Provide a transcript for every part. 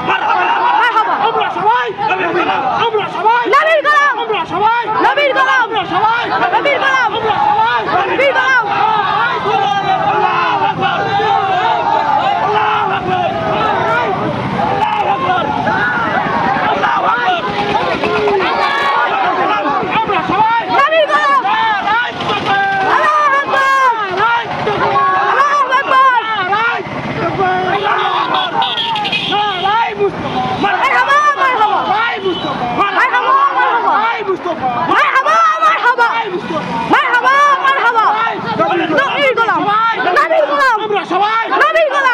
মারহাবা আমরা সবাই নবীর গোলাম আমরা সবাই নবীর গোলাম আমরা সবাই নবীর গোলাম আমরা সবাই নবীর গোলাম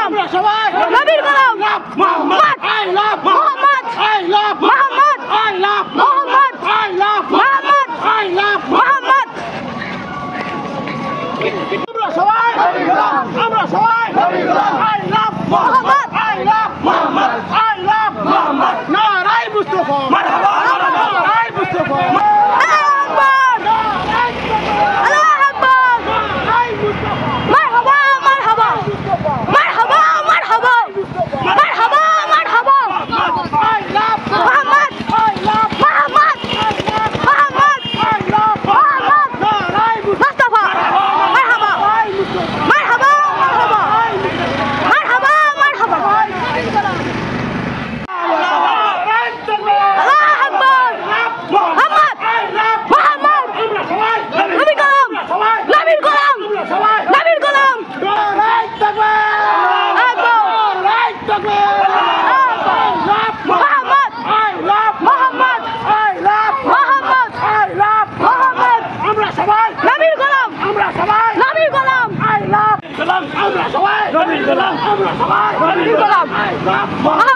আমরা সবাই নবীর গোলাম আল্লাহু আকবার আল্লাহু আকবার আল্লাহু আকবার আল্লাহু আকবার আমরা সবাই নবীর গোলাম Nobir Golam,